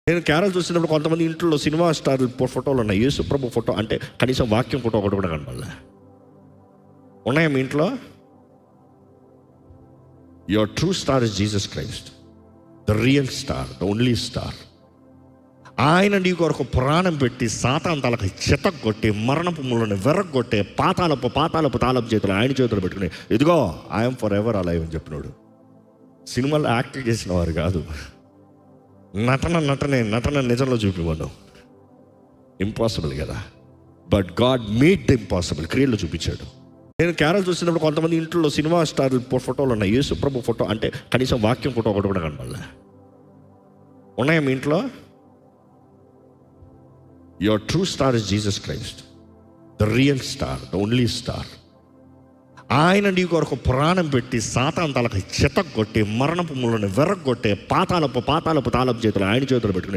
నేను కేరళ చూసినప్పుడు కొంతమంది ఇంట్లో సినిమా స్టార్ ఫోటోలు ఉన్నాయి. యేసు ప్రభు ఫోటో అంటే కనీసం వాక్యం ఫోటో ఒకటి కూడా కనపడలే. ఉన్నాయా మీ ఇంట్లో? Your true star is Jesus Christ, the real star, the only star. ఆయన నీ కొరకు ప్రాణం పెట్టి సాతాను తలకు చెతగొట్టి మరణపు ముళ్ళని వెరగొట్టే పాతాలపు తాళపు చేతులు ఆయన చేతులు పెట్టుకుని ఇదిగో ఐఎమ్ ఫర్ ఎవర్ అలైవ్ అని చెప్పినాడు. సినిమాలో యాక్ట్ చేసిన వారు కాదు, నటన నిజంలో చూపివ్వను. ఇంపాసిబుల్ కదా, but God made the impossible క్రియల్లో చూపించాడు. నేను కేరళ చూసినప్పుడు కొంతమంది ఇంట్లో సినిమా స్టార్ ఫోటోలు ఉన్నాయి. యేసు ప్రభు ఫోటో అంటే కనీసం వాక్యం ఫోటో ఒకటి కూడా కనపడలే. ఉన్నాయా మీ ఇంట్లో? Your true star is Jesus Christ, the real star, the only star. ఆయన నీ కొరకు ప్రాణం పెట్టి సాతాను తలకు చెతగొట్టి మరణపు ముళ్ళని వెరగొట్టే పాతాలపు తాళపు చేతులు ఆయన చేతులు పెట్టుకుని